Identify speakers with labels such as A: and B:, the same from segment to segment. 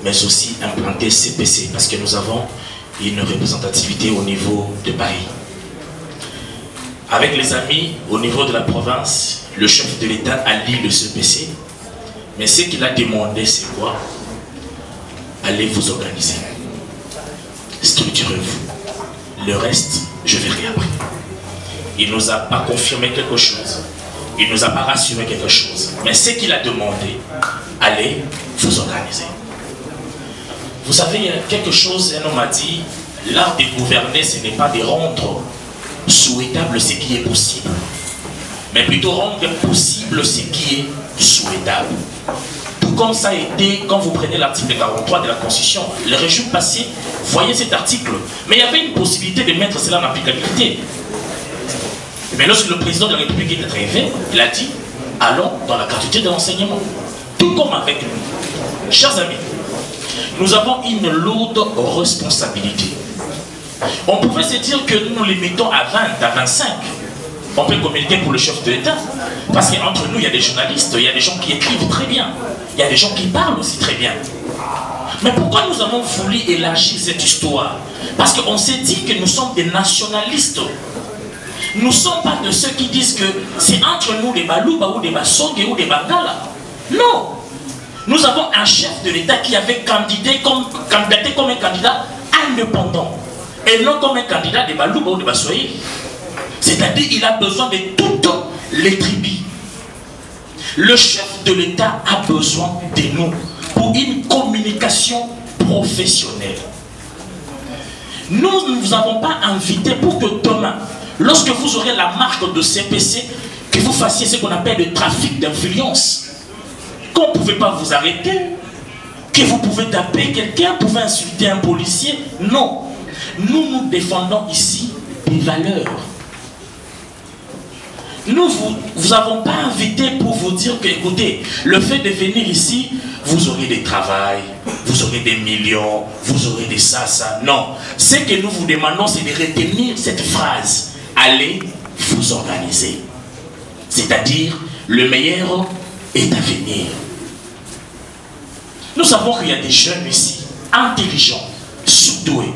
A: mais aussi implanter CPC, parce que nous avons une représentativité au niveau de Paris. Avec les amis, au niveau de la province, le chef de l'État a lié le CPC, mais ce qu'il a demandé, c'est quoi? Allez vous organiser. Structurez-vous. Le reste, je verrai après. Il ne nous a pas confirmé quelque chose. Il ne nous a pas rassuré quelque chose. Mais ce qu'il a demandé, allez vous organiser. Vous savez, il y a quelque chose, un homme m'a dit, l'art de gouverner, ce n'est pas de rendre souhaitable ce qui est possible, mais plutôt rendre possible ce qui est souhaitable. Tout comme ça a été, quand vous prenez l'article 43 de la Constitution, le régime passé, voyez cet article, mais il y avait une possibilité de mettre cela en applicabilité. Mais lorsque le président de la République est arrivé, il a dit, allons dans la gratuité de l'enseignement. Tout comme avec nous. Chers amis, nous avons une lourde responsabilité. On pouvait se dire que nous les mettons à 20, à 25. On peut communiquer pour le chef de l'État. Parce qu'entre nous, il y a des journalistes, il y a des gens qui écrivent très bien. Il y a des gens qui parlent aussi très bien. Mais pourquoi nous avons voulu élargir cette histoire? Parce qu'on s'est dit que nous sommes des nationalistes. Nous ne sommes pas de ceux qui disent que c'est entre nous des Balouba ou des Bassongue ou des Bangala. Non. Nous avons un chef de l'État qui avait candidaté comme un candidat indépendant. Et non comme un candidat des Balouba ou des Bassoye. C'est-à-dire qu'il a besoin de toutes les tribus. Le chef de l'État a besoin de nous pour une communication professionnelle. Nous ne vous avons pas invité pour que demain, lorsque vous aurez la marque de CPC, que vous fassiez ce qu'on appelle le trafic d'influence. Qu'on ne pouvait pas vous arrêter, que vous pouvez taper quelqu'un, vous pouvez insulter un policier. Non. Nous, nous défendons ici des valeurs. Nous vous avons pas invité pour vous dire que, écoutez, le fait de venir ici, vous aurez des travails, vous aurez des millions, vous aurez des ça. Non. Ce que nous vous demandons, c'est de retenir cette phrase. Allez vous organiser. C'est-à-dire, le meilleur est à venir. Nous savons qu'il y a des jeunes ici, intelligents, surdoués,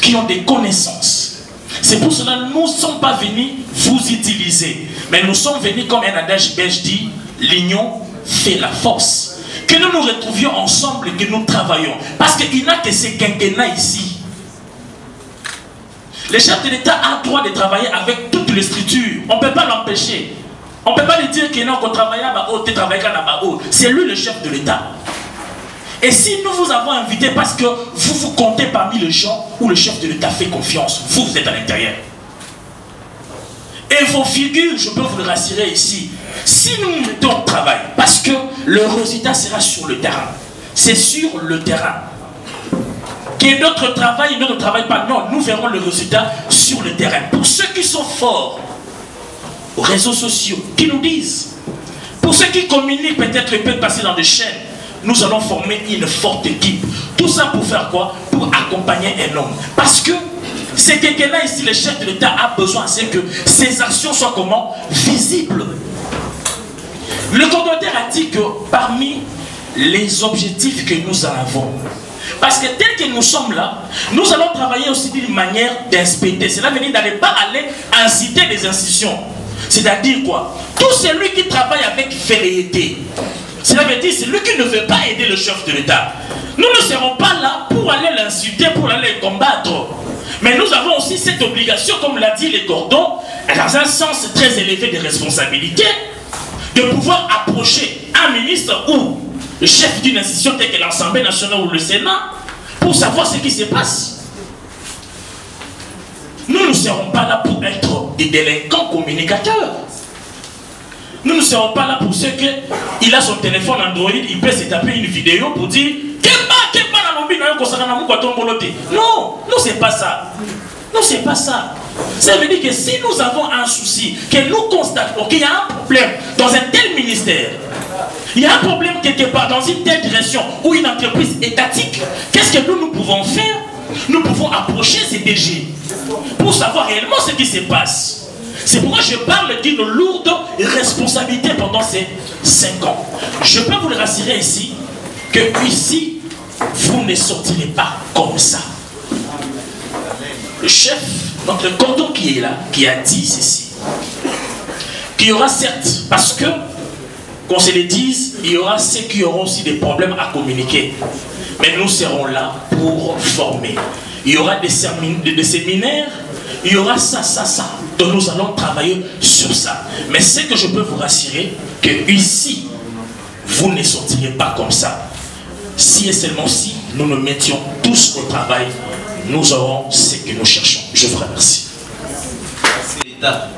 A: qui ont des connaissances. C'est pour cela que nous ne sommes pas venus vous utiliser. Mais nous sommes venus, comme un adage belge dit, l'union fait la force. Que nous nous retrouvions ensemble et que nous travaillons. Parce qu'il n'y a que ces quinquennats ici. Le chef de l'État a le droit de travailler avec toutes les structures. On ne peut pas l'empêcher. On ne peut pas lui dire qu'il n'a qu'à travailler à Bao, tu travailles à Bao. C'est lui le chef de l'État. Et si nous vous avons invité parce que vous vous comptez parmi les gens où le chef de l'État fait confiance, vous êtes à l'intérieur. Et vos figures, je peux vous le rassurer ici, si nous nous mettons au travail, parce que le résultat sera sur le terrain. C'est sur le terrain. Que d'autres travaillent, d'autres ne travaillent pas. Non, nous verrons le résultat sur le terrain. Pour ceux qui sont forts aux réseaux sociaux, qui nous disent, pour ceux qui communiquent, peut-être peuvent passer dans des chaînes, nous allons former une forte équipe. Tout ça pour faire quoi? Pour accompagner un homme. Parce que c'est quelqu'un-là ici, le chef de l'État a besoin, c'est que ses actions soient comment? Visibles. Le coordonnateur a dit que parmi les objectifs que nous avons, parce que tel que nous sommes là, nous allons travailler aussi d'une manière d'inspecter. Cela veut dire d'aller pas aller inciter les institutions. C'est-à-dire quoi? Tout celui qui travaille avec velléité, cela veut dire c'est lui qui ne veut pas aider le chef de l'État. Nous ne serons pas là pour aller l'insulter, pour aller le combattre. Mais nous avons aussi cette obligation, comme l'a dit les cordons, dans un sens très élevé de responsabilité, de pouvoir approcher un ministre ou le chef d'une institution telle que l'Assemblée nationale ou le Sénat pour savoir ce qui se passe. Nous ne serons pas là pour être des délinquants communicateurs. Nous ne serons pas là pour ceux qu'il a son téléphone Android, il peut se taper une vidéo pour dire non, non, c'est pas ça. Non, c'est pas ça. Ça veut dire que si nous avons un souci, que nous constatons qu'il y a un problème dans un tel ministère, il y a un problème quelque part dans une telle direction ou une entreprise étatique, qu'est-ce que nous pouvons faire? Nous pouvons approcher ces DG pour savoir réellement ce qui se passe. C'est pourquoi je parle d'une lourde responsabilité pendant ces 5 ans. Je peux vous le rassurer ici, que ici, vous ne sortirez pas comme ça. Le chef, notre cordon qui est là, qui a dit ceci, qu'il y aura certes, parce que, qu'on se le dise, il y aura ceux qui auront aussi des problèmes à communiquer. Mais nous serons là pour former. Il y aura des séminaires, il y aura ça. Donc nous allons travailler sur ça. Mais ce que je peux vous rassurer, que ici, vous ne sortirez pas comme ça. Si et seulement si nous nous mettions tous au travail, nous aurons ce que nous cherchons. Je vous remercie.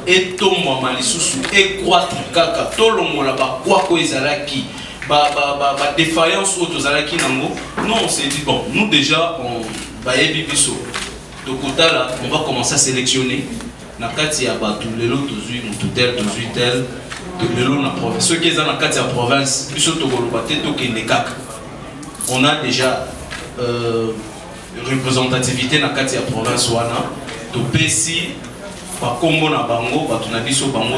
B: Et tout moment et croître kaka tout le monde là-bas quoi que ezalaki défaillance auto zalaki nango. Non, on s'est dit bon, nous déjà on va biso de côté là, on va commencer à sélectionner na kati ya batu lelo tozui mututel tozui tel de lelo na province ceux qui sont na kati ya province biso to kolobate to kende kaka. On a déjà représentativité na kati ya province wana to pesi par combo na bango batu na biso bango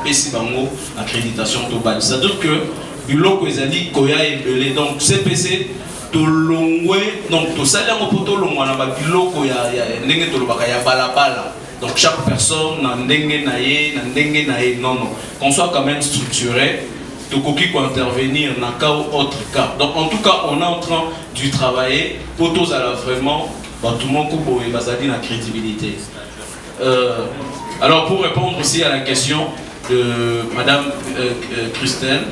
B: pesi bango accréditation to bal. C'est à dire que biloko ezali koya ebele donc CPC to longwe donc to sala ngo poto longwa na ba biloko ya ndenge to lobaka ya balabala. Donc chaque personne na ndenge na ye non qu'on soit quand même structuré. Tokoki pour intervenir dans cas ou autre cas. Donc en tout cas, on est en train de travailler pour tous à la vraiment tout le monde et basadi la crédibilité. Alors pour répondre aussi à la question de Madame Christelle,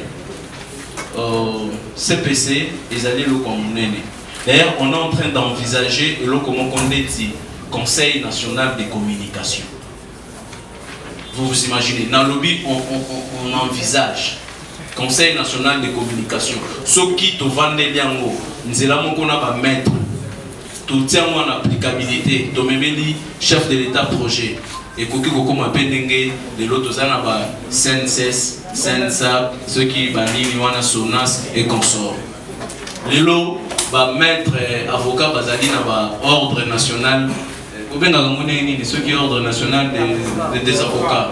B: CPC ils allaient le communer. D'ailleurs, on est en train d'envisager le comment on dit Conseil national de communication. Vous vous imaginez, dans le lobby on envisage. Conseil national de communication. Ce qui te vend les liango, nous allons mettre tout tient en applicabilité. Tu me dis chef de l'État projet. Et pour que vous m'appelez de l'autre zana SENSES, SENSA, ceux qui banni wana SONAS et consorts. Les lots va mettre avocat bazali na ordre national. Ceux qui ordre national des avocats.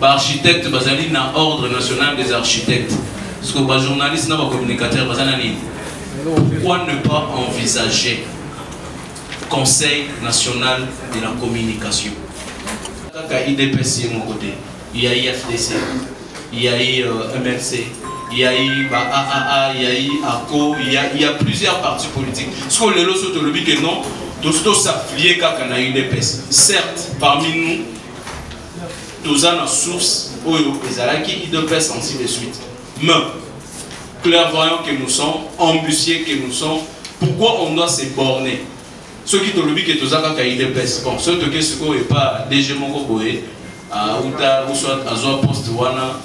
B: Architecte bazali na ordre national des architectes. Parce que les journalistes, les communicateurs, pourquoi ne pas envisager Conseil national de la communication? Il y a IFDC, il y a MLC, il y a AAA, il y a ACO, il y a plusieurs partis politiques. Ce qu'on le sur le que non, tout ça lié quand on a UDPS. Certes, parmi nous, tous en source, qui UDPS ainsi de suite. Mais, clairvoyants que nous sommes, ambitieux que nous sommes, pourquoi on doit se borner? Ceux qui te le disent que tous en UDPS, bon, ceux qui ne sont pas DG Mokoboé, ou soit à Zoa Post Wana,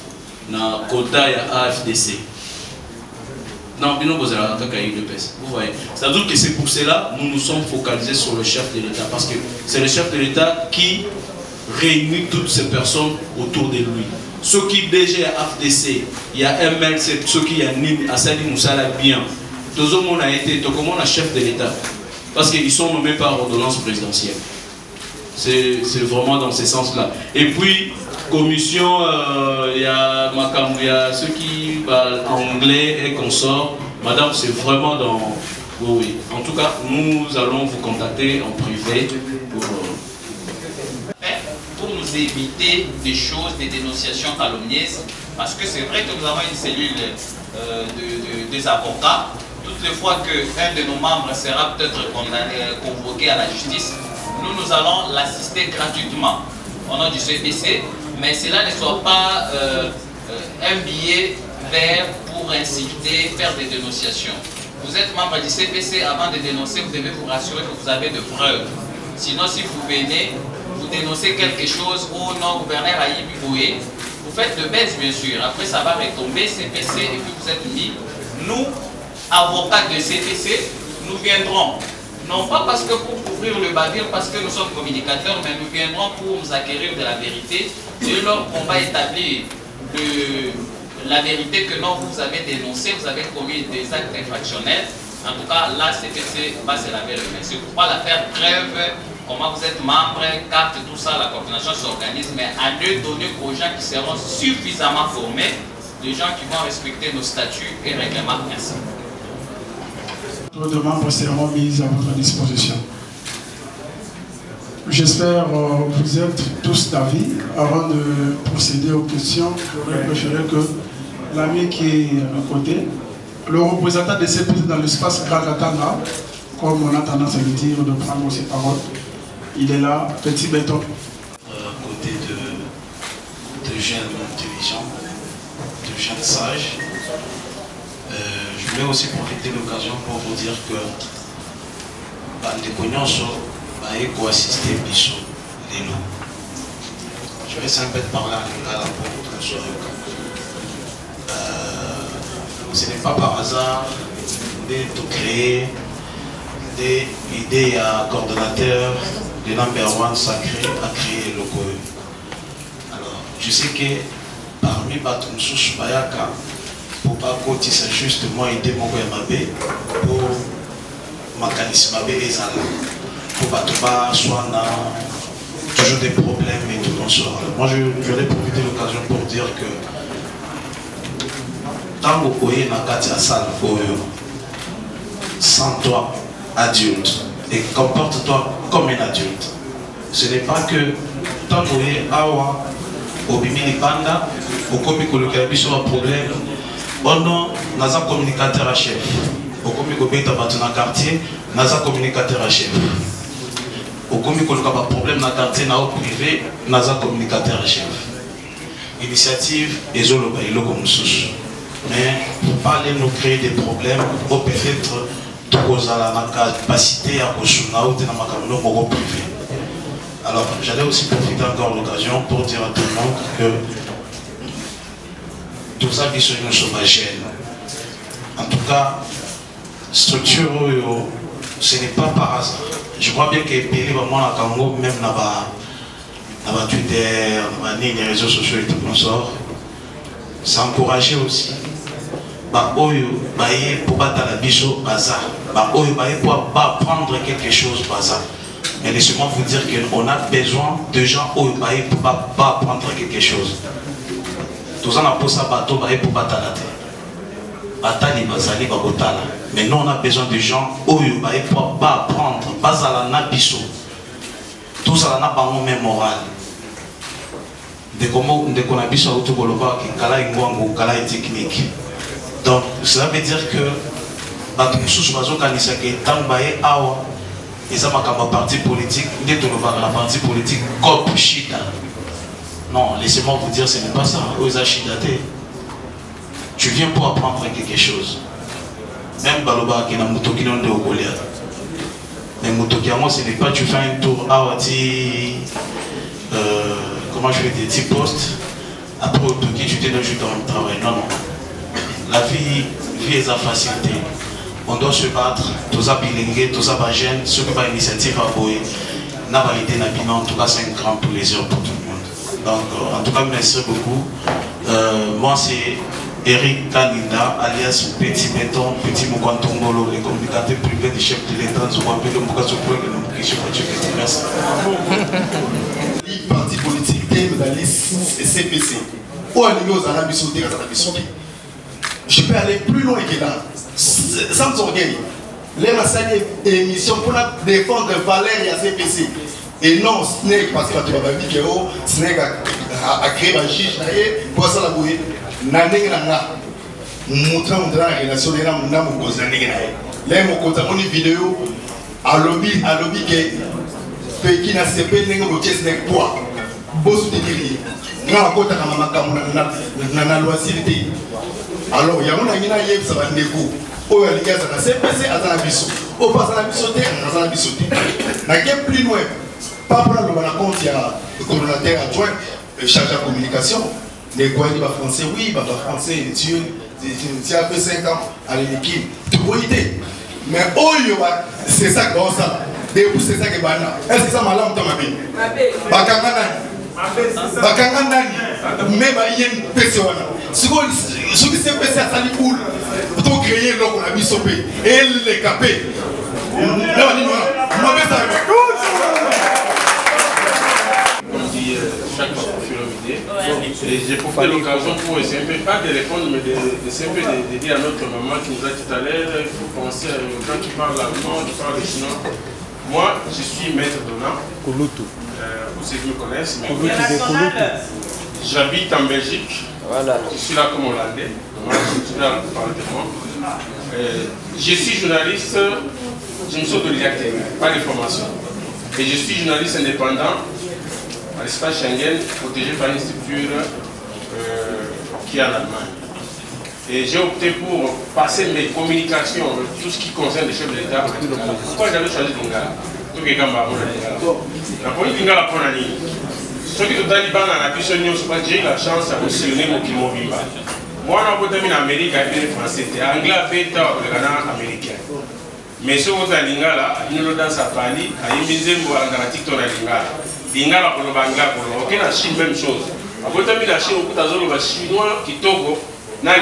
B: na quota ya AFDC. Non, nous vous voyez. C'est-à-dire que c'est pour cela que nous nous sommes focalisés sur le chef de l'État. Parce que c'est le chef de l'État qui réunit toutes ces personnes autour de lui. Ceux qui déjà AFDC, il y a MLC, ceux qui y a NIM, Assali Moussala bien. Tout le monde a été, tout le monde a chef de l'État. Parce qu'ils sont nommés par ordonnance présidentielle. C'est vraiment dans ce sens-là. Et puis, commission, il y a ceux qui parlent anglais et consorts. Madame, c'est vraiment dans... Oui. En tout cas, nous allons vous contacter en privé
C: pour nous éviter des choses, des dénonciations calomnieuses. Parce que c'est vrai que nous avons une cellule des avocats. Toutes les fois qu'un de nos membres sera peut-être convoqué à la justice, nous allons l'assister gratuitement au nom du CPC, mais cela ne soit pas un billet vert pour inciter, faire des dénonciations. Vous êtes membre du CPC, avant de dénoncer, vous devez vous rassurer que vous avez de preuves. Sinon, si vous venez, vous dénoncez quelque chose au non-gouverneur Aïbi Boué, vous faites de baisse bien sûr, après ça va retomber CPC et puis vous êtes mis. Nous, avocats de CPC, nous viendrons. Non pas parce que pour couvrir le bavure, parce que nous sommes communicateurs, mais nous viendrons pour nous acquérir de la vérité. Et lors qu'on va établir la vérité que non, vous avez dénoncé, vous avez commis des actes infractionnels. En tout cas, là, CPC va se laver le main. C'est pourquoi la faire preuve, comment vous êtes membre, carte, tout ça, la coordination s'organise, mais à ne donner qu'aux gens qui seront suffisamment formés, des gens qui vont respecter nos statuts et règlements. Merci.
D: De membres seront mis à votre disposition. J'espère que vous êtes tous d'avis. Avant de procéder aux questions, je préférerais que l'ami qui est à nos côtés, le représentant de ces pays dans l'espace Grand Katanga, comme on a tendance à le dire, de prendre ses paroles. Il est là, petit béton.
E: Côté de jeunes intelligents, de jeunes sages. Je voulais aussi profiter de l'occasion pour vous dire que les Nyonso vont assister Bisso Lelo. Je vais simplement parler en lingala pour vous soyez. Ce n'est pas par hasard de créer des idées à coordonnateur de number one sacré à créer le COE. Alors, je sais que parmi Batumsous Bayaka, pour pas cotiser justement aider mon Mabé pour mécanisme Mabé les ala pour pas soit toujours des problèmes et tout dans ce. Moi je vais profiter de l'occasion pour dire que tant que vous voyez dans la salle sans toi adulte et comporte-toi comme un adulte. Ce n'est pas que tant que vous voyez awa au bimini panda au comique le sur un problème. Oh non, nous avons un communicateur à chef. Au comique au bête dans le quartier, nous avons un communicateur à chef. Au comique au problème dans le quartier, nous avons privé, nous avons un communicateur à chef. Initiative et zolo comme sous. Mais pour pas aller nous créer des problèmes, ou peut-être tout la capacité à construire ou dans ma caméra privé. Alors j'allais aussi profiter encore de l'occasion pour dire à tout le monde que tout ça qui sont nos sauvages. En tout cas, structure, ce n'est pas par hasard. Je crois bien que les pays, même dans Twitter, dans les réseaux sociaux et tout ça, c'est encouragé aussi. Pour battre la bicho, bazar. Pour apprendre quelque chose, bazar. Mais laissez-moi vous dire qu'on a besoin de gens pour pas apprendre quelque chose. Tout ça, on a posé un bateau pour battre la terre. Batali, bazali, babotala. Mais nous, on a besoin de gens pour pas apprendre. Bazala na biso. Tout ça, n'a pas mon même moral. De comment on a biso autour de l'oba qui kala ingwango, kala technique. Donc, cela veut dire que bateau sous bazo kanisa que tant baye awa. Et ça, ma parti politique, la partie politique, cop chita. Non, laissez-moi vous dire, ce n'est pas ça. Tu viens pour apprendre quelque chose. Même Baloba qui n'a pas de Ogolia. Mais Motokiamo, ce n'est pas tu fais un tour à Wati. Comment je fais des petits postes. Après, Otoki, tu t'es dans le travail. Non, non. La vie est à facilité. On doit se battre, tous ça bilingue, tous ça bagène, ceux qui ont l'initiative à Boé, n'a pas idée en tout cas c'est un grand plaisir pour tout le monde. Donc en tout cas merci beaucoup. Moi c'est Eric Kaninda, alias Petit Béton, Petit Moukantongolo, le communicateur privé du chef de l'État, je rappelle le Moukasopoué que nous avons merci.
F: Les partis politiques dans la liste CPC, où aller aux Arabes sautés, je peux aller plus loin que là. Sans orgueil, les massacres émissions pour défendre les valeurs de CPC. Et non, ce n'est pas parce que tu vas dire que ce n'est qu'à créer un chiche, pour ça la bouée, n'a montrant la relation de l'homme, n'a pas causé les mots quand on a une vidéo à lobby que Pékin a CP n'est pas ce n'est pas boss de dire n'a pas côté à ma loi civile. Alors il y a un qui a ça va négo. Oh les gars ça c'est passé à la biso. Oh pas à la bisoté, à la bisoté. Na quel plus loin. Pas pour le compte il y a le coordonnateur adjoint chargé de communication. Les gars ils parlent français oui, ils parlent français Dieu tu as fait 5 ans à l'équipe. Tu vois idée. Mais oh c'est ça que ça. Depuis c'est ça que bana. Est-ce que ça m'a l'air dans ma vie? Bakanga nani même il y a une personne ce qui s'est passé à Salipoul pour créer l'homme à Bissopé et les capés
B: chaque fois et j'ai
G: profiter l'occasion pour essayer un peu, pas de répondre, mais d'essayer un peu de dire à notre maman qui nous a dit tout à l'heure, il faut penser aux gens qui parlent allemand, qui parlent chinois. Moi, je suis maître d'Ona. Kouloutou. Pour ceux qui me connaissent, j'habite en Belgique. Voilà. Je suis là comme Hollandais. Moi, je suis là pour parler de moi. Je suis journaliste, je me suis autodidacte, pas de formation. Et je suis journaliste indépendant à l'espace Schengen, protégé par une structure qui est en Allemagne. Et j'ai opté pour passer mes communications, tout ce qui concerne les chefs de l'État. Pourquoi j'avais choisi Lingala? Tout est comme la politique Lingala pour l'année. Ceux qui sont talibans dans la puissance, j'ai eu la chance de sillonner mon Kimobimba. Moi, je suis en Amérique, je suis français, anglais, américain. Mais ce que je Lingala, il nous dans sa pali, il y a un TikTok à Lingala. Lingala pour le Bangla, pour le Chine, même chose. Après, la Chine, beaucoup de Chinois qui Togo. Alors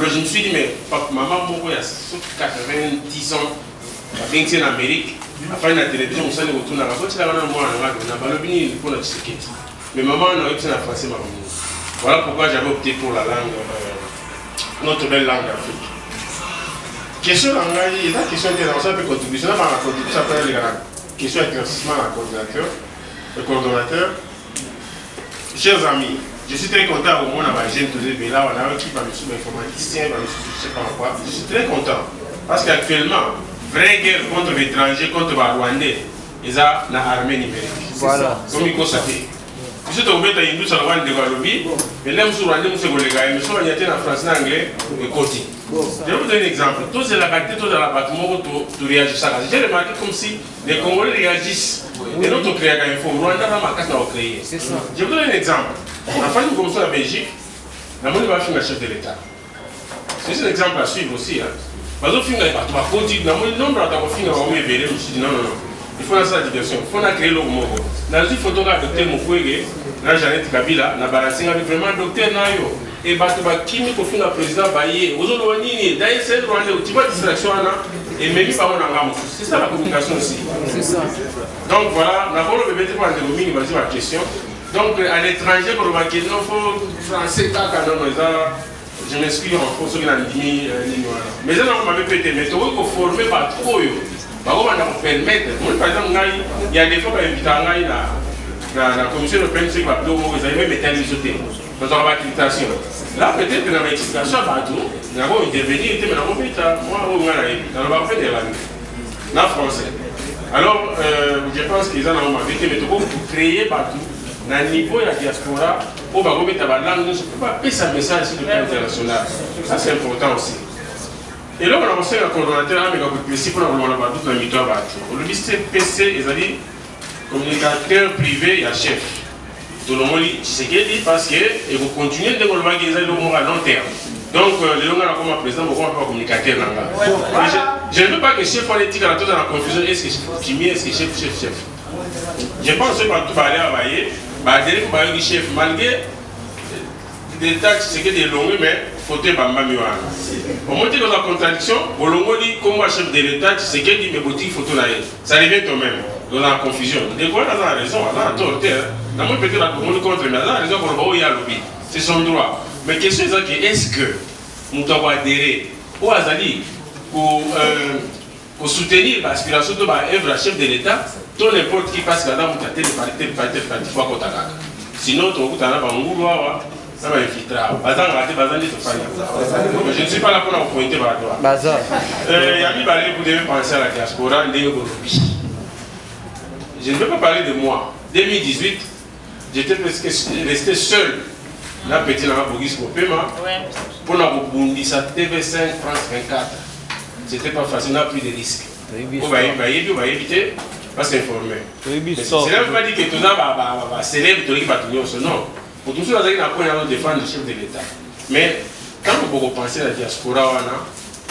G: je me suis dit, mais papa, maman, il y a 90 ans, il en Amérique, après la télévision, on s'en est retourné à la fois, mais maman, on a eu la français. Voilà pourquoi j'avais opté pour la langue, notre belle langue d'Afrique. Question d'engagement, la question d'intéressement, peut contribution, ça peut être la question d'éclaircissement à le coordonnateur. Chers amis, je suis très content au monde d'avoir jeune tous là, on a un équipe avec informaticien, je sais pas quoi. Je suis très content parce qu'actuellement, vraie guerre contre l'étranger, contre les Rwandais, ils ont l'armée numérique. Voilà. Comme il faut savoir. Je suis tombé dans l'industrie de la lobby, mais là, je suis Rwandais, je suis Rwandais, mais je suis Rwandais en français, en anglais, et côté. Je vais vous donner un exemple. Tous les qualité, tous les bâtiments, tu réagis ça. J'ai remarqué comme si les Congolais réagissent. Et nous, on crée un info. Rwanda, on a créé. Je vais vous donner un exemple. La famille comme ça en Belgique, la monnaie va finir le chef de l'État. C'est un exemple à suivre aussi. Parce que finir pas, tu vas continuer. La monnaie non, tu vas finir à me je me suis dit non. Il faut lancer la diversion. Il faut créer le mot. Dans une photo de docteur Mukwege, là Jeannette Kabila, na balancé avec vraiment docteur Nayo. Et bah tu vas qui me confie le président Baye. Aux autres ni d'ailleurs c'est Rwanda. Tu vois distraction là et même pas on en a. C'est ça la communication aussi. C'est ça. Donc voilà, la parole peut être pas de dominer, vas-y ma question. Donc à l'étranger, pour le marquer, il faut français, je m'excuse en France, qui n'a dit mais ça, on m'avait pété, mais tu veux former par trop. On va permettre, par exemple, il y a des fois qu'on invite à la commission européenne, qui va plus haut, vous avez même été amis dans la accréditation. Là, peut-être que dans l'explication, nous avons intervenu, mais nous avons fait moi, on va faire des langues, en français. Alors, je pense qu'ils en ont invité, mais tu peux créer partout. Dans le niveau de la diaspora, on va remettre la langue, je ne peux pas passer un message sur le plan international. Ça, c'est important aussi. Et là, on a lancé un coordonnateur, mais on a PC pour avoir tout dans le milieu. Le PC, ils ont dit communicateur privé et chef. Tout le monde dit c'est qu'il dit parce que vous continuez de développer les à long terme. Donc, les gens comme président, vous ne pouvez pas communicateur. Je ne veux pas que le chef politique à la dans la confusion. Est-ce que Kimi, est-ce que chef? Je pense que quand tu vas aller à Baye, le chef, malgré des taxes, c'est que des longues, mais il faut que tu aies au moins, dans la contradiction, au long dit, comme moi, chef de l'État, c'est que dit, mais boutique, il faut tout aller. Ça revient toi-même, dans la confusion. Des fois, on a raison, on a tort. On a peut-être la commune contre, mais on a raison pour le il y a lobby. C'est son droit. Mais la question est est-ce que nous devons adhérer au Azali pour soutenir l'aspiration de l'œuvre chef de l'État? Tout n'importe qui passe là-dedans, vous avez tel parti, sinon, tu vas avoir un gouvernement, ça va infiltrer. Je ne suis pas là pour vous pointer par la droite. Vous devez penser à la diaspora, je ne veux pas parler de moi. 2018, j'étais resté seul. Là, petit, là, pour la TV5, France 24. C'était pas facile, on n'a plus de risques. On va éviter. Pas s'informer. C'est là que pas dire que tout ça va célébrer tout le non. Pour tout ça, on a défendre le chef de l'État. Mais quand vous pensez à la diaspora,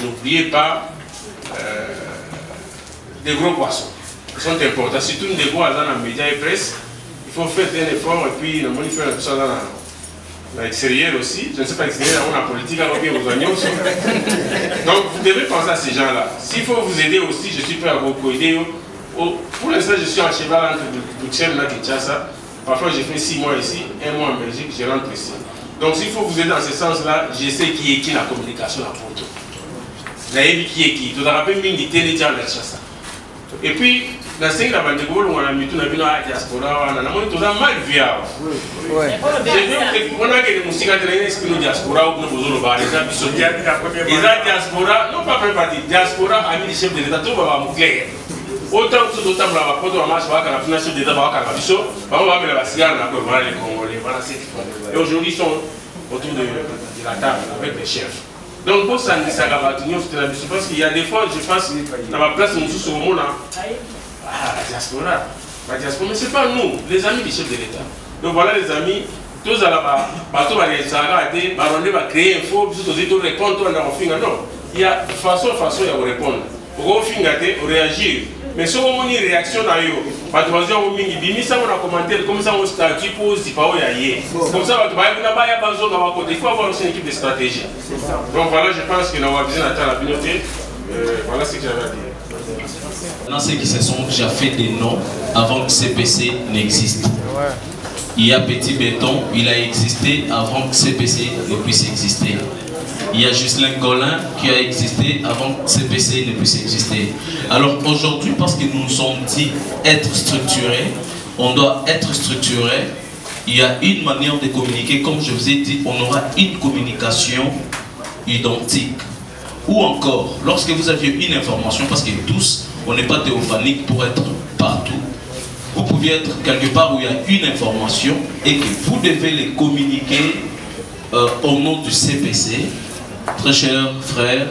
G: n'oubliez pas les gros poissons. Ils sont importants. Surtout des gros dans les médias et presse. Il faut faire un effort et puis on fait tout ça dans l'extérieur aussi. Je ne sais pas l'extérieur, on a la politique, on a bien aux oignons. Donc vous devez penser à ces gens-là. S'il faut vous aider aussi, je suis prêt à vous aider. Pour l'instant, je suis en cheval entre Bruxelles et Kinshasa. Parfois, j'ai fait 6 mois ici, 1 mois en Belgique, je rentre ici. Donc, s'il faut vous aider dans ce sens-là, je sais qui est qui la communication à Porto. Vous savez qui est qui. Tout à rappel, Mingi Télé, ça. Et puis, dans ce cas-là, on a mis tout le monde à la diaspora, on a tout mal vu. On a que les musiques à la diaspora, ou nous faisons le bar, les diaspora, non pas préparé, diaspora, amis des chefs de l'État, tout va me clair. Autant que tout le temps, on va porter un match, on va faire la chef d'État, on va faire la bicho, on va mettre la cigare, on va les Congolais, voilà ce qu'ils font. Et aujourd'hui, ils sont autour de la table avec les chefs. Donc, pour ça, ça va tenir parce qu'il y a des fois, je pense, dans ma place, nous sommes au monde, la diaspora. La diaspora, mais ce n'est pas nous, les amis du chef de l'État. Donc voilà, les amis, tous à la bateau va les arrêter, Baronnet va créer un faux, puis tous les comptes, on a un finger. Non, il y a façon, il y a répondre. Pour qu'on réagir. Mais si on a une réaction, on a commentaire, comme ça on statut pour si pas comme ça, il faut avoir aussi une équipe de stratégie. Donc voilà, je pense que nous avons besoin d'atteindre la communauté. Voilà ce que j'avais à dire.
B: Dans ceux qui se sont déjà fait des noms avant que CPC n'existe. Il y a Petit Béton, il a existé avant que CPC ne puisse exister. Il y a Ghislain Collin qui a existé avant que CPC ne puisse exister. Alors aujourd'hui, parce que nous nous sommes dit être structurés, on doit être structuré. Il y a une manière de communiquer, comme je vous ai dit, on aura une communication identique. Ou encore, lorsque vous aviez une information, parce que tous, on n'est pas théophanique pour être partout, vous pouviez être quelque part où il y a une information et que vous devez les communiquer au nom du CPC. Très chers frères,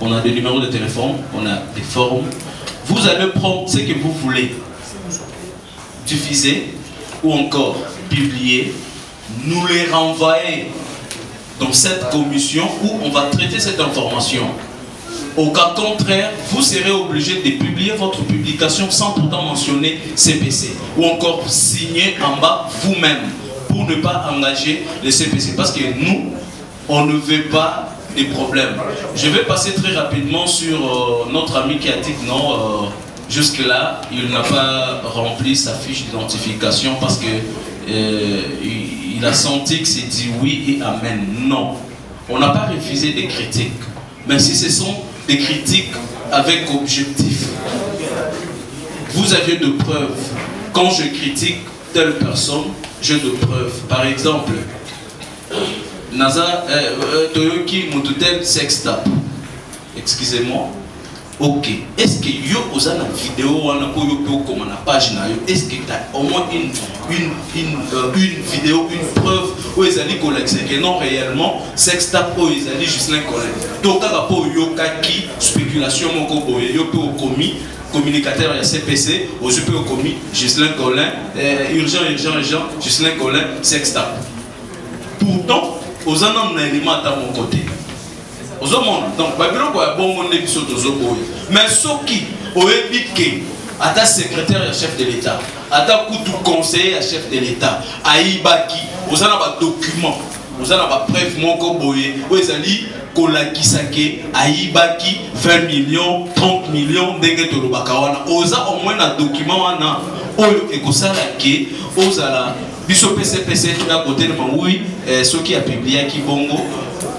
B: on a des numéros de téléphone, on a des forums. Vous allez prendre ce que vous voulez diffuser ou encore publier, nous les renvoyer dans cette commission où on va traiter cette information. Au cas contraire, vous serez obligé de publier votre publication sans pourtant mentionner CPC ou encore signer en bas vous-même pour ne pas engager les CPC parce que nous, on ne veut pas des problèmes. Je vais passer très rapidement sur notre ami qui a dit que non, jusque-là, il n'a pas rempli sa fiche d'identification parce que il a senti que c'est dit oui et amen. Non, on n'a pas refusé des critiques, mais si ce sont des critiques avec objectif, vous avez de preuves. Quand je critique telle personne, j'ai de preuves. Par exemple, Naza Toyoki Moutoutel sextap. Excusez-moi. Ok. Est-ce que yo osa na vidéo wana ko yo pe comme na page na yo? Est-ce que tu as au moins une vidéo, une preuve où ils allaient collecter que non réellement sextap où ils allaient juste l'incollecter. Donc kaka po yo kaki spéculation moko boye yo pe commis communicateur ya CPC aux peu commis Ghislain Collin urgent Ghislain Collin sextap. Pourtant aux années na élément à mon côté. Aux hommes donc babilo quoi bon mon épisode aux hommes mais ce qui aurait dit que à ta secrétaire et chef de l'État à ta coutu conseiller et chef de l'État aïbaki aux années ba document aux années ba preuve mon koboye où ils allaient kolakisake aïbaki 20 millions 30 millions d'engrais de l'obakawana aux a au moins un document wana oyo ekosala ke aux ala biso PCPC tout à côté de oui ce qui a publié qui bongo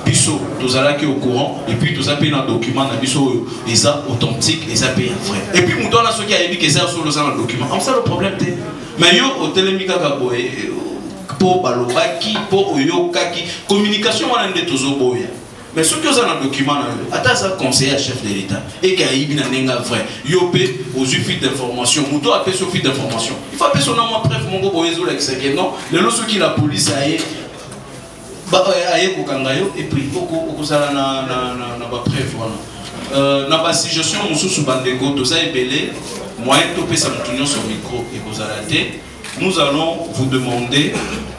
B: biso tous ala qui au courant et puis tous a payé un document na biso les a authentique les a payé vrai et puis muto na ce qui a dit que ça sur le document on ça le problème té mais yo au télémika ka boye pour balobaki pour oyokaki communication wana nde tozo boya mais ce que vous avez un document attends ça conseiller à chef de l'État et qu'il y a une vrai yopé aux fuites d'informations muto a fait fuite d'informations il faut appeler son nom bref mon go boyezo là que non le loso qui la police aye et puis beaucoup ça na bref voilà na ba suggestion mususu bandeko to ça ebele moyen to pesa mutunyo sur micro et vous arrêter nous allons vous demander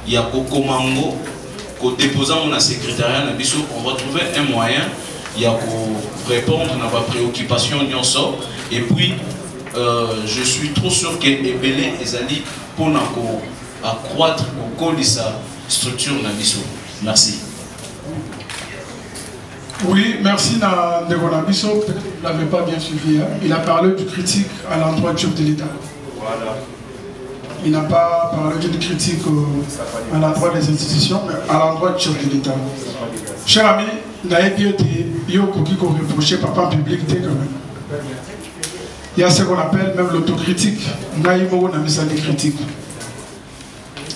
B: ya kokomango ko déposant mon secrétariat na biso on va trouver un moyen ya ko répondre à ma préoccupation nyonso et puis je suis trop sûr que ebele ezali pour nako accroître ko kolisa structure na biso. Merci.
D: Oui, merci Ndeko Nabiso. Peut-être que vous ne l'avez pas bien suivi. Hein. Il a parlé du critique à l'endroit du chef de l'État.
G: Voilà.
D: il n'a pas parlé d'une critique à l'endroit des institutions, mais à l'endroit du chef de l'État. Cher ami, il y a reproché papa public quand même. Il y a ce qu'on appelle même l'autocritique. On a mis ça des critiques.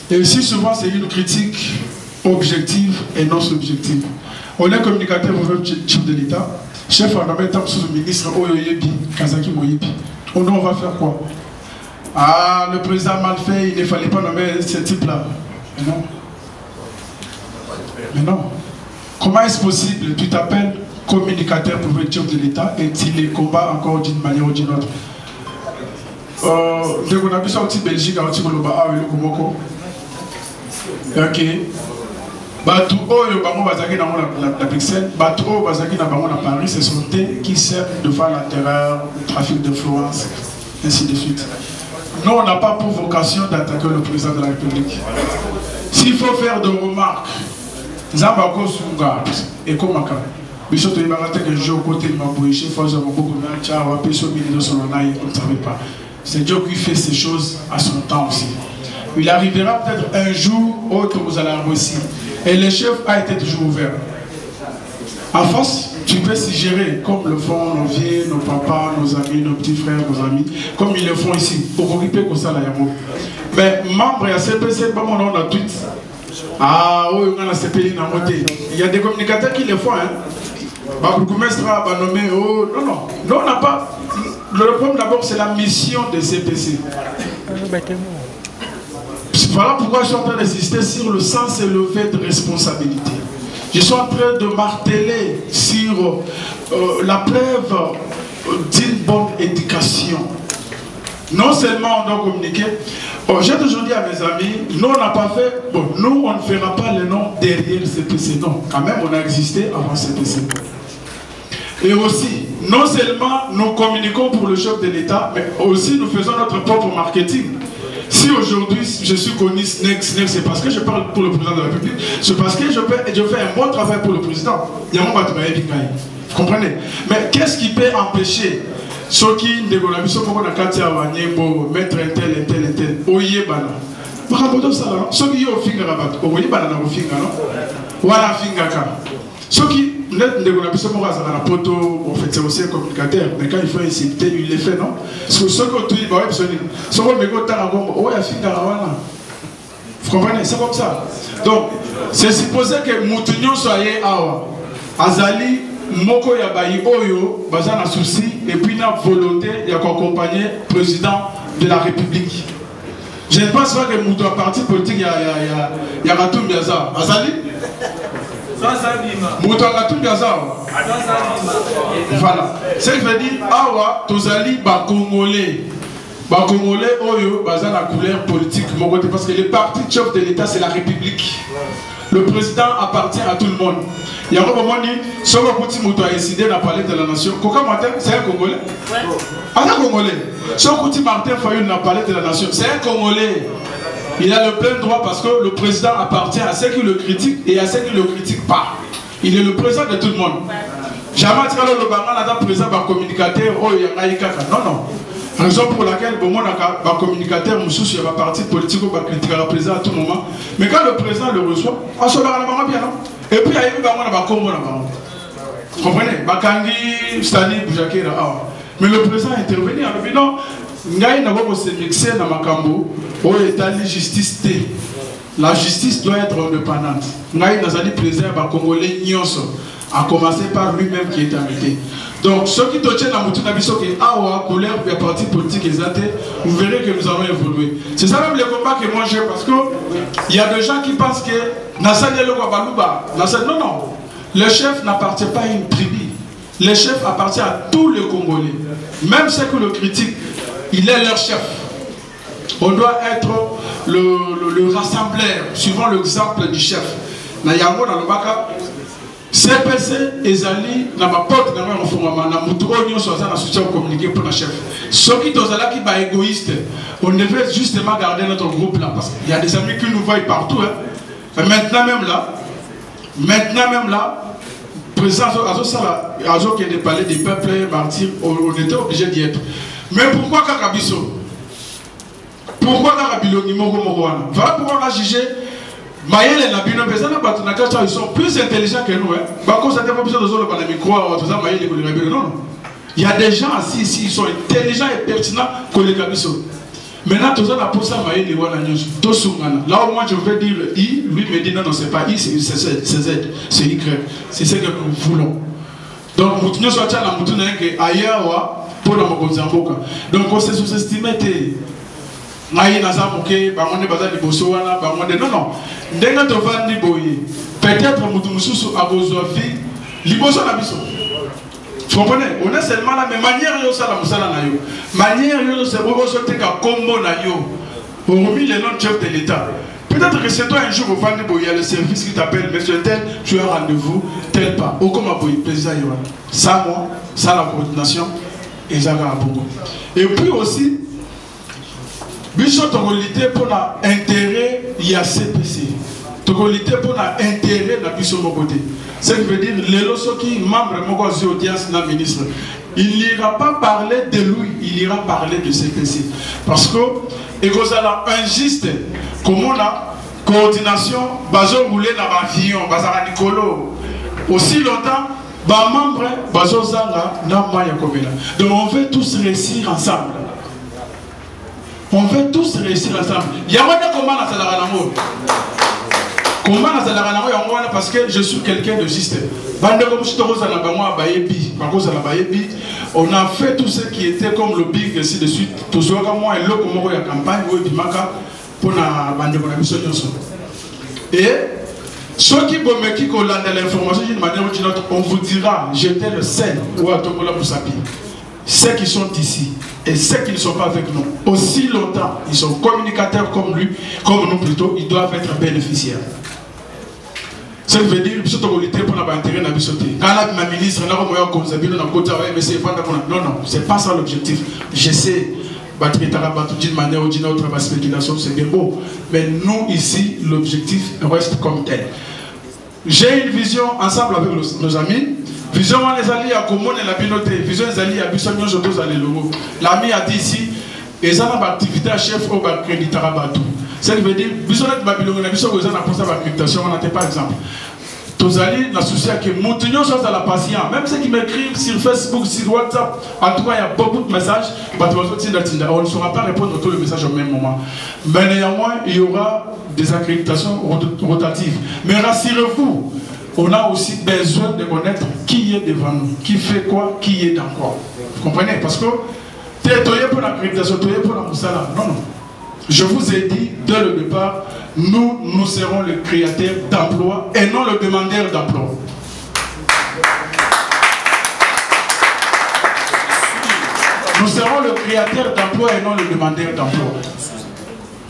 D: Et aussi souvent c'est une critique objective et non subjective. On est communicateur au chef de l'État, chef en même temps sous le ministre Oyoyebi, Kazaki Moyebi. On va faire quoi? Ah, le président a mal fait, il ne fallait pas nommer ce type-là. Mais non. Mais non. Comment est-ce possible? Tu t'appelles communicateur pour le chef de l'État et tu les combats encore d'une manière ou d'une autre. Dès qu'on a vu ça aussi Belgique, on a dit que ok. Batou Oyo Bango Bazaki dans la Bruxelles, Batou Oyo Bazaki dans Bango à Paris, ce sont eux qui servent de faire la terreur, le trafic d'influence, ainsi de suite. Nous, on n'a pas pour vocation d'attaquer le président de la République. S'il faut faire des remarques, Zambako Sunga et Komaka, Bishoto Ibarate que je côté de ma bouche, Fozo Mokuna, Tchawa, Peso Milido Solonai, on ne savait pas. C'est Dieu qui fait ces choses à son temps aussi. Il arrivera peut-être un jour où vous allez aussi. Et le chef a été toujours ouvert. En face, tu peux s'y gérer comme le font nos vieux, nos papas, nos amis, nos petits frères, nos amis, comme ils le font ici. Pour occuper comme ça, là, mais membre à CPC, pas mon nom dans tweet. Ah, oui, on a CPI dans mon thé. Il y a des communicateurs qui le font, hein. Babougumestra, Banomé, oh, non, non. Non, on n'a pas. Le problème d'abord, c'est la mission de CPC. Voilà pourquoi je suis en train d'insister sur le sens élevé de responsabilité. Je suis en train de marteler sur la preuve d'une bonne éducation. Non seulement on doit communiquer, j'ai toujours dit à mes amis, nous on n'a pas fait, bon, nous on ne fera pas le nom derrière CPC, non, quand même on a existé avant CPC. Et aussi, non seulement nous communiquons pour le chef de l'État, mais aussi nous faisons notre propre marketing. Si aujourd'hui je suis connu SNEC, c'est parce que je parle pour le président de la République, c'est parce que je fais un bon travail pour le président. Vous comprenez? Mais qu'est-ce qui peut empêcher ceux qui ne mettre un tel, oye bana. Ceux qui ont finger rabat, oye bana na finger non? Voilà finger ka. Ceux qui ne la poto, en fait c'est aussi un communicateur, mais quand il faut insulter, il le fait, non? Parce que ceux qui ont tout dit, vous comprenez? C'est comme ça. Donc, c'est supposé que Moutounion soit awa. Azali, Moko Yabayi Oyo, Bazana souci, et puis la volonté d'accompagner le président de la République. Je ne pense pas que Moutou a parti politique, il y a Ratoum Biaza. Azali? Voilà. C'est ce que veut dire, Awa, Tozali, Congolais. Congolais, Oyo, Bazan la couleur politique, parce que le parti chef de l'État, c'est la République. Le président appartient à tout le monde. Il y a un moment dit, si vous avez décidé de parler de la nation, Koka Martin, c'est un Congolais. Un Congolais. Si Martin Fayoul n'a parlé de la nation, c'est un Congolais. Il a le plein droit parce que le président appartient à ceux qui le critiquent et à ceux qui ne le critiquent pas. Il est le président de tout le monde. Jamais le Bangala n'a président d'un communicateur, oh, il y a non, non. Raison pour laquelle, bon, un communicateur, il va parti politique, il va critiquer le président à tout moment. Mais quand le président le reçoit, on se barre bien. Et puis, il y a eu un combo là-bas. Vous comprenez? Bakangi, Stani, Boujaké, là. Mais le président est intervenu, il a dit non. Ngai n'a pas se mixer dans ma cambo, au état de justice T. La justice doit être indépendante. Ngai n'a pas dit président Congolais Nyonso, à commencer par lui-même qui est arrêté. Donc, ceux qui te tiennent à Moutouna Bisso, qui est Awa, couleur, et parti politique exalté, vous verrez que nous allons évoluer. C'est ça même le combat que moi j'ai, parce qu'il y a des gens qui pensent que Nassad Yeloko Balouba, non, non. Le chef n'appartient pas à une tribu. Le chef appartient à tous les Congolais. Même ceux qui le critiquent, il est leur chef. On doit être le rassembleur, suivant l'exemple du chef. Nayango dans le Baka, CPC et Zali, dans ma porte, dans ma forme, dans mon tour, on soutien communiqué pour le chef. Ceux qui sont là qui sont égoïstes, on devait justement garder notre groupe là, parce qu'il y a des amis qui nous voient partout. Hein. Maintenant même là, président Azo qui est parlé des peuples martyrs, on était obligé d'y être. Mais pourquoi Kakabiso? Pourquoi on a bilongi moko moko wana? Voilà pourquoi on a jugé Maël et Nabino, ils sont plus intelligents que nous. Bah, quand ça pas besoin de zones, non. Il y a des gens assis ici, ils sont intelligents et pertinents que les Gabiso. Maintenant, tout ça, pour ça, Maël et là au moins, je vais dire I, lui me dit non, non, c'est pas I, c'est Z, c'est Y. C'est ce que nous voulons. Donc, nous sommes ailleurs pour la Mozambique. Donc, on s'est sous-estimé. Non, non. Peut-être vous comprenez? On est seulement là, mais manière manière c'est hormis le nom de chef de l'État. Peut-être que c'est toi un jour il y a le service qui t'appelle, monsieur tel, tu as un rendez-vous, tel pas. Au comment président ça, moi, ça la coordination, et ça va beaucoup. Et puis aussi, Bishop Togolité pour l'intérêt, il y a CPC. Togolité pour l'intérêt de la Bishop côté. Ce qui veut dire, les lorsqu'ils qui membre de l'audience de la ministre, il n'ira pas parler de lui, il ira parler de CPC. Parce que, et que ça a injuste, comme on a coordination, bazo roulé dans l'avion, bazara Nicolo, aussi longtemps, bah membre, bazo zanga, n'a pas yakovela. Donc on veut tous réussir ensemble. On veut tous réussir ensemble. Il y a un comment dans la l'amour. Comment dans la l'amour, parce que je suis quelqu'un de juste. On a fait tout ce qui était comme le big ainsi de suite. Tout ce que moi et l'autre comme la campagne pour la bande de mission. Et ceux qui vont me qui collent dans l'information d'une manière ou d'une autre, on vous dira j'étais le seul ou à Togola Moussapi. Ceux qui sont ici et ceux qui ne sont pas avec nous, aussi longtemps, ils sont communicateurs comme lui, comme nous plutôt, ils doivent être bénéficiaires. Ça veut dire que pour l'intérêt de la quand la ministre, non, non, c'est pas ça l'objectif. Je sais, d'une manière ou d'une autre, la spéculation, c'est bien beau. Mais nous, ici, l'objectif reste comme tel. J'ai une vision ensemble avec nos amis. Vision les alliés à Comone et la Pinoté. Vision les alliés à Bissonio, je dois aller le mot. L'ami a dit ici, ils ont une activité à chef au crédit Tarabatou. Ça veut dire, Vision de Babylone, la Vision, ils ont pour ça l'accréditation, on n'a pas exemple. Tous alliés, la souci que Montignon soit à la patience. Même ceux qui m'écrivent sur Facebook, sur WhatsApp, en tout cas, il y a beaucoup de messages. On ne saura pas répondre à tous les messages au même moment. Mais néanmoins, il y aura des accréditations rotatives. Mais rassurez-vous, on a aussi besoin de connaître qui est devant nous, qui fait quoi, qui est dans quoi. Vous comprenez? Parce que tu es pour l'accréditation, tu es pour la moussala. Non, non. Je vous ai dit dès le départ, nous serons les créateurs d'emploi et non le demandeur d'emploi. Nous serons le créateur d'emploi et non le demandeur d'emploi.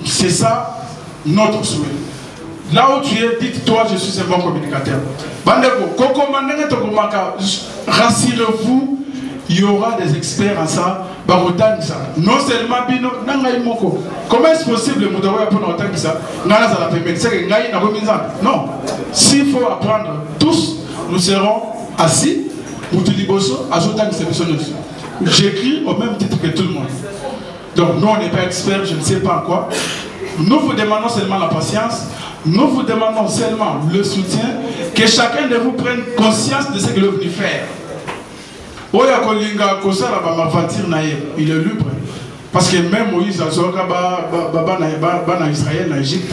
D: C'est ça notre souhait. Là où tu es, dites-toi, je suis un bon communicateur. Rassurez-vous, il y aura des experts en ça. Non seulement Bino, comment est-ce possible pour ça? Non. S'il faut apprendre tous, nous serons assis. J'écris au même titre que tout le monde. Donc nous on n'est pas experts, je ne sais pas quoi. Nous vous demandons seulement la patience. Nous vous demandons seulement le soutien. Que chacun de vous prenne conscience de ce qu'il est venu faire. Il est libre. Parce que même Moïse a dit Israël, en Égypte,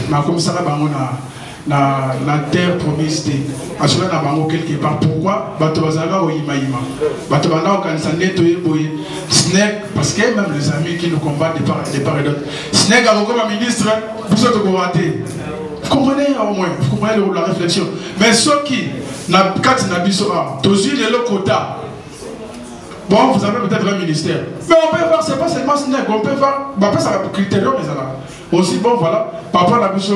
D: la terre promise. Quelque part. Pourquoi? Parce que même les amis qui nous combattent de part et d'autre. Snake a comme ministre, vous êtes au raté. Vous comprenez au moins, vous comprenez la réflexion. Mais ceux qui n'ont pas de quota. Bon, vous avez peut-être un ministère. Mais on peut faire, c'est pas seulement Snake, on peut faire, ça va être critérium, mais ça là. Aussi, bon, voilà, papa n'a plus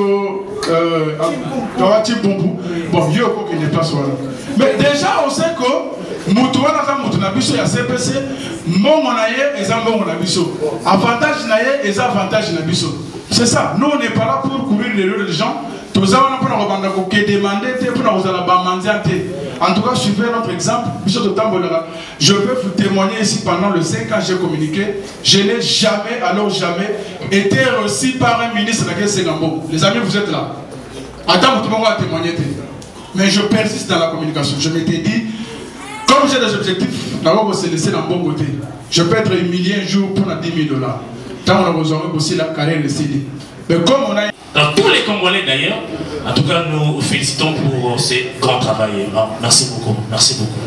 D: bon, Yoko qui n'est pas sur là. Mais déjà, on sait que Moutouana, il y a CPC, mon monaye et Zambo Monabiso. Avantage naye et avantage Nabiso. C'est ça. Nous, on n'est pas là pour courir les rues des gens. Tout ça, on n'a pas demander pour nous En tout cas, suivez notre exemple. Je peux vous témoigner ici pendant le 5 ans j'ai communiqué. Je n'ai jamais, alors jamais, été reçu par un ministre de la Ségambo. Les amis, vous êtes là. Attends, tout le monde va témoigner. Mais je persiste dans la communication. Je m'étais dit, comme j'ai des objectifs, d'abord vous laisser dans le bon côté. Je peux être humilié un jour pour 10 000 $. Tant on a besoin aussi la carrière de CD. Mais comme on a...
A: Dans tous les Congolais d'ailleurs, en tout cas nous félicitons pour ces grands travail. Merci beaucoup, merci beaucoup.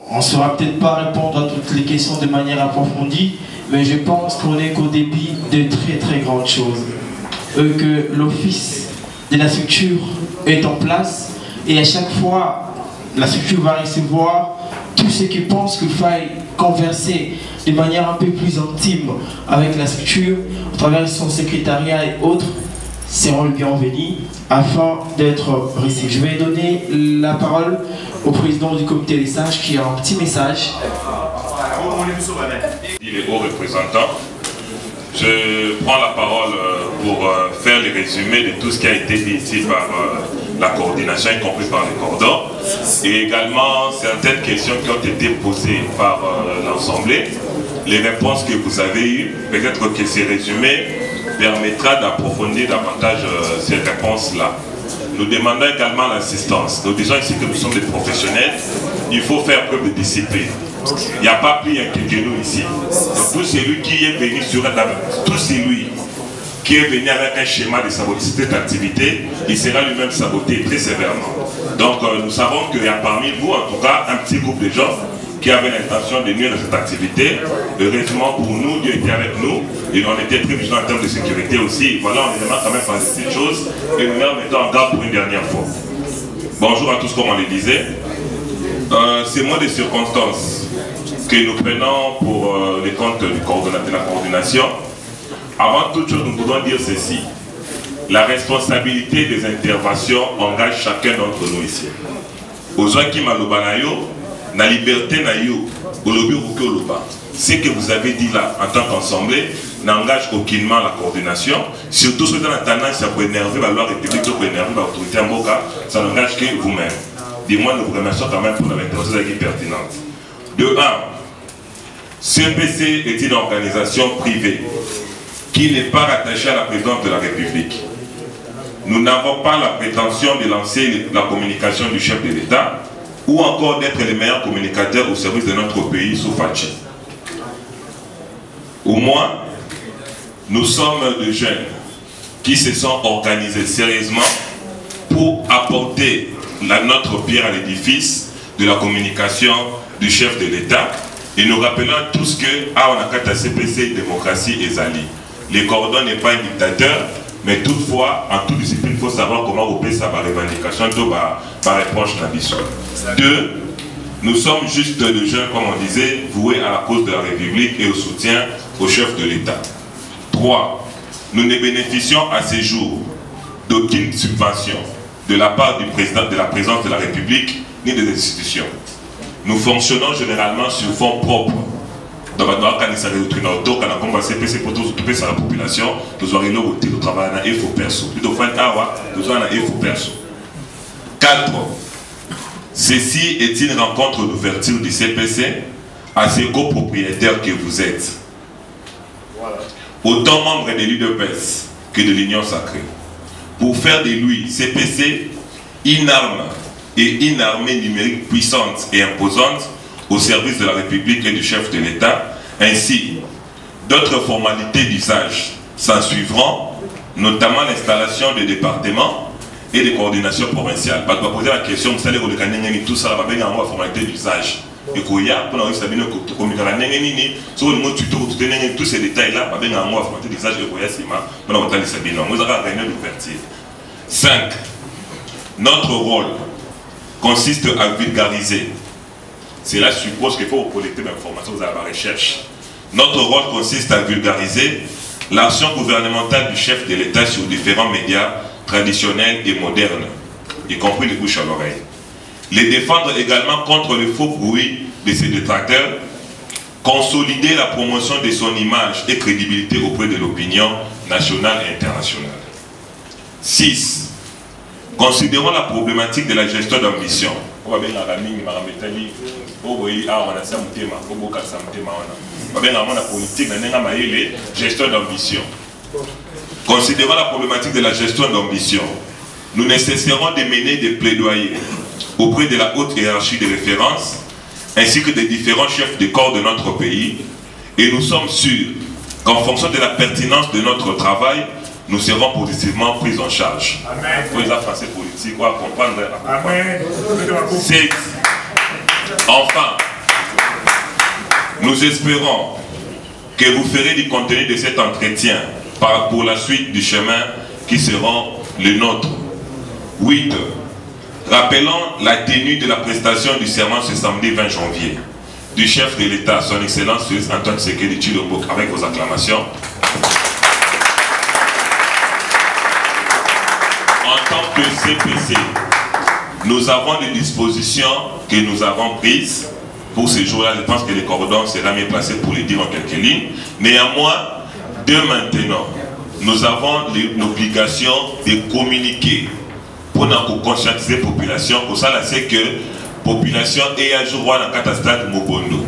H: On ne saura peut-être pas répondre à toutes les questions de manière approfondie, mais je pense qu'on est qu'au début de très très grandes choses. Que l'office de la structure est en place et à chaque fois, la structure va recevoir tous ceux qui pensent qu'il faille converser de manière un peu plus intime avec la structure, à travers son secrétariat et autres, seront le bienvenus afin d'être reçus. Je vais donner la parole au président du comité des sages qui a un petit message.
I: Les hauts représentants, je prends la parole pour faire le résumé de tout ce qui a été dit ici par la coordination, y compris par les cordons, et également certaines questions qui ont été posées par l'Assemblée. Les réponses que vous avez eues, peut-être que ces résumés permettra d'approfondir davantage ces réponses-là. Nous demandons également l'assistance. Nous disons ici que nous sommes des professionnels, il faut faire preuve de discipline. Il n'y a pas plus que nous ici. Donc tout celui qui est venu sur tout celui qui est venu avec un schéma de saboter cette activité, il sera lui-même saboté très sévèrement. Donc nous savons qu'il y a parmi vous, en tout cas, un petit groupe de gens qui avaient l'intention de nuire à cette activité. Heureusement pour nous, Dieu était avec nous et on était très vigilants en termes de sécurité aussi. Voilà, on est demande quand même par ces petites choses et nous mettons en garde pour une dernière fois. Bonjour à tous, comme on le disait. C'est moins des circonstances que nous prenons pour les comptes du coordonnateur de la coordination. Avant toute chose, nous pouvons dire ceci. La responsabilité des interventions engage chacun d'entre nous ici. Aux gens qui m'alobanayo, la liberté na yo, ce que vous avez dit là en tant qu'assemblée n'engage aucunement la coordination. Surtout ceux qui ont la tendance à vous énerver la loi république, pour énerver l'autorité en Moka, ça n'engage que vous-même. Dis-moi, nous vous remercions quand même pour l'intervention qui est pertinente. De 1, CPC est une organisation privée qui n'est pas rattachée à la présidence de la République. Nous n'avons pas la prétention de lancer la communication du chef de l'État ou encore d'être les meilleurs communicateurs au service de notre pays sous Fachi. Au moins, nous sommes des jeunes qui se sont organisés sérieusement pour apporter notre pierre à l'édifice de la communication du chef de l'État. Et nous rappelons tous que on a qu'à CPC démocratie et Zali. Les cordons n'est pas un dictateur, mais toutefois, en toute discipline, il faut savoir comment opérer sa revendication par reproche d'ambition. 2, nous sommes juste des jeunes, comme on disait, voués à la cause de la République et au soutien au chef de l'État. 3, nous ne bénéficions à ce jour d'aucune subvention de la part du président, de la présidence de la République, ni des institutions. Nous fonctionnons généralement sur fonds propres. Dans la population, nous avons travail à l'effort perso. Nous avons un effort perso. 4. Ceci est une rencontre d'ouverture du CPC à ces copropriétaires que vous êtes. Autant membres de l'UDPS que de l'Union sacrée. Pour faire de lui, CPC, une arme et une armée numérique puissante et imposante au service de la République et du chef de l'État. Ainsi, d'autres formalités d'usage s'en suivront, notamment l'installation des départements et des coordinations provinciales. Je vais poser la question, vous savez, tout ça, va bien avoir formalité d'usage. Et qu'il y a, pour nous, tous ces détails-là, va bien avoir formalité d'usage et qu'il y a, pour nous, nous avons réunion d'ouverture. 5. Notre rôle consiste à vulgariser. Cela suppose qu'il faut collecter l'information, vous avez la recherche. Notre rôle consiste à vulgariser l'action gouvernementale du chef de l'État sur différents médias traditionnels et modernes, y compris les bouches à l'oreille. Les défendre également contre le faux bruit de ses détracteurs, consolider la promotion de son image et crédibilité auprès de l'opinion nationale et internationale. 6. Considérons la problématique de la gestion d'ambition. Considérant la problématique de la gestion d'ambition, nous ne cesserons de mener des plaidoyers auprès de la haute hiérarchie de référence ainsi que des différents chefs de corps de notre pays, et nous sommes sûrs qu'en fonction de la pertinence de notre travail, nous serons positivement pris en charge.
G: Amen.
I: Enfin, nous espérons que vous ferez du contenu de cet entretien pour la suite du chemin qui seront les nôtres. 8. Rappelons la tenue de la prestation du serment ce samedi 20 janvier du chef de l'État, son Excellence Antoine Tshisekedi Tshilombo, avec vos acclamations. En tant que CPC, nous avons des dispositions que nous avons prises pour ces jours-là. Je pense que les cordons seront mieux placés pour les dire en quelques lignes. Néanmoins, dès maintenant, nous avons l'obligation de communiquer pour conscientiser la population. Pour ça, c'est que la population est à jour dans le catastrophe de Mobondo.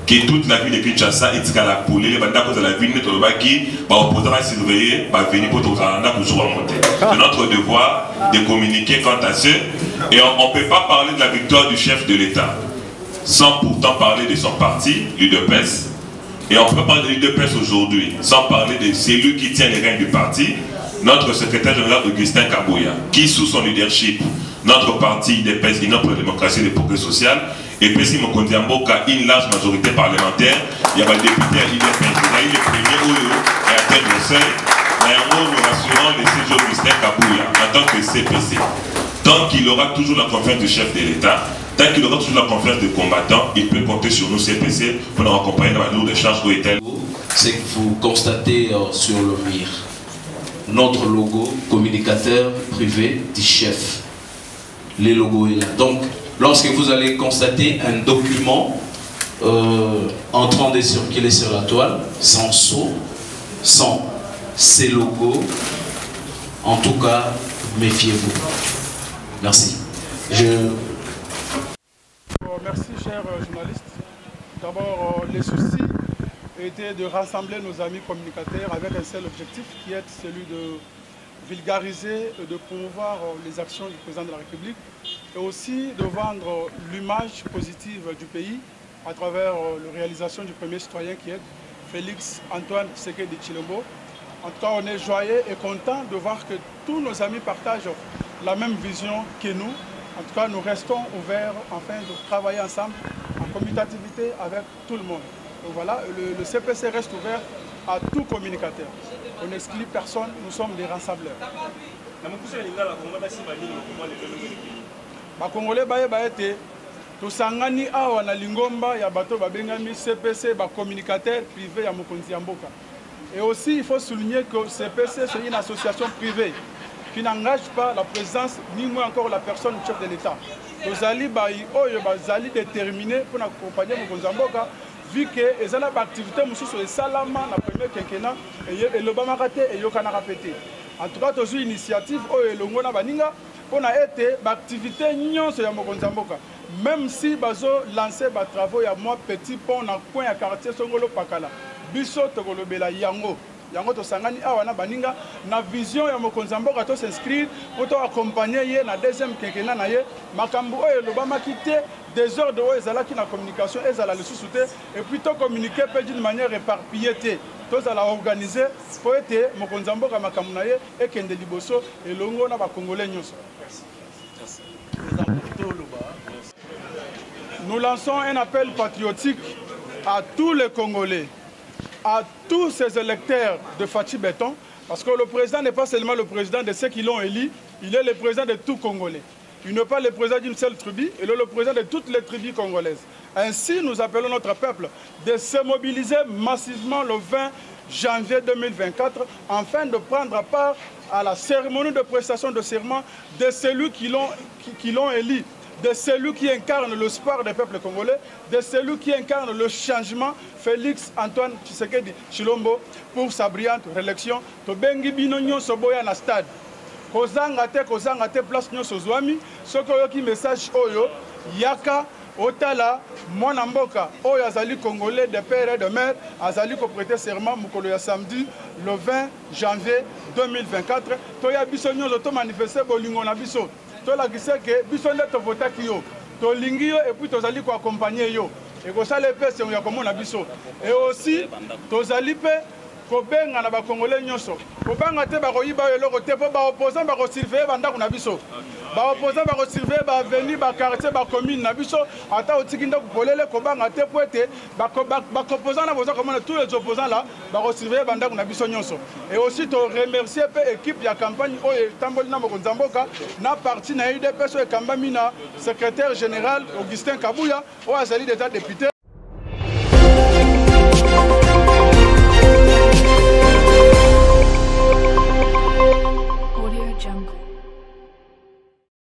I: Que toute la ville de Kinshasa est à la poule, les bandes de la ville qui va opposer à surveiller, va venir pour tout ça, toujours monter. C'est notre devoir de communiquer quant à ce. Et on ne peut pas parler de la victoire du chef de l'État sans pourtant parler de son parti, l'UDPS. Et on ne peut pas parler de l'UDPS aujourd'hui sans parler de celui qui tient les rênes du parti, notre secrétaire général Augustin Kabouya, qui sous son leadership, notre parti UDPS, Union pour la démocratie et le progrès social, et Pessi Mokonzi Mboka, une large majorité parlementaire, il y a des députés à l'UDPS. Il y a eu les premiers et à tête de seuil, mais nous rassurons le séjour Augustin Kabouya en tant que CPC. Tant qu'il aura toujours la confiance du chef de l'État, tant qu'il aura toujours la confiance des combattants, il peut compter sur nous CPC pour nous accompagner dans la lourde charge OETEL.
B: C'est que vous constatez sur le mur notre logo communicateur privé du chef. Les logos est là. Donc, lorsque vous allez constater un document en train de circuler sur la toile, sans sceau, sans ces logos, en tout cas, méfiez-vous. Merci.
D: Merci, chers journalistes. D'abord, les soucis étaient de rassembler nos amis communicateurs avec un seul objectif qui est celui de vulgariser et de promouvoir les actions du président de la République et aussi de vendre l'image positive du pays à travers la réalisation du premier citoyen qui est Félix Antoine Tshisekedi Tshilombo. En tout cas, on est joyeux et content de voir que tous nos amis partagent la même vision que nous. En tout cas, nous restons ouverts afin de travailler ensemble en commutativité avec tout le monde. Donc voilà, le CPC reste ouvert à tout communicateur. On n'exclut personne, nous sommes des rassembleurs. Les Congolais baete tosangani awa na lingomba ya bato babengami CPC ba communicateur privé ya Mokonzi Mboka. Et aussi il faut souligner que CPC c'est une association privée qui n'engage pas la présence ni moins encore la personne du chef de l'État. Nos alliés bazali déterminés pour accompagner Mokonzi Mboka vu que les activités sur les salama la première quinquennat et le bamakate et yokana répété. En tout cas, toujours initiative et le ngona baninga pour été activité nyonso ya Mokonzi Mboka. Même si bazo lancer ba travaux ya moi petit pont na coin ya quartier Songolo Pakala. Biso tokolo bela yango. Yango to sangani awa na baninga na vision ya Mokonzi Mboka to s'inscrire pour to accompagner ye na deuxième quinquennat na ye makambo oyo le bamakite des heures de ezala qui na communication ezala le sous-souté et puis to communiquer d'une manière éparpillée tous à la organiser pour être Mokonzi Mboka makambo na ye et kende liboso et longo na ba congolais nyonso. Nous lançons un appel patriotique à tous les Congolais, à tous ces électeurs de Fachi Béton, parce que le président n'est pas seulement le président de ceux qui l'ont élu, il est le président de tout Congolais. Il n'est pas le président d'une seule tribu, il est le président de toutes les tribus congolaises. Ainsi, nous appelons notre peuple de se mobiliser massivement le 20 janvier 2024 afin de prendre part à la cérémonie de prestation de serment de celui qui l'ont élu, de celui qui incarne le sport des peuples congolais, de celui qui incarne le changement, Félix Antoine Tshisekedi Tshilombo, pour sa brillante réélection. Tobengi bino nyonso boya na stade. kozanga te place nyonso ozwami soki oyoki message oyo yaka otala mwana mboka oyo azali congolais de père et de mère azali ko prêter serment mokolo ya samedi le 20 janvier 2024 toya biso nyonso to manifester bolingo na biso tolakisa ke biso nde tovotaki yo tolingi yo et puis tozali ko accompagner yo et ko sala pe se ya komona biso et aussi tozali pe kobenga na ba congolais nyonso kobanga te ba koyiba yo loko te po ba opposant ba ko surveiller bandako na biso ba opposant ba ko surveiller ba avenue ba quartier ba commune na biso ata otiki ndako polele kobanga te po ete ba opposant na boza komona tous les opposants là ba ko surveiller bandako na biso nyonso et aussi to remercier pe équipe ya campagne oyo tamboli na mokonzi mboka na parti na UDPS e kambami na secrétaire général Augustin Kabuya o azali d'état député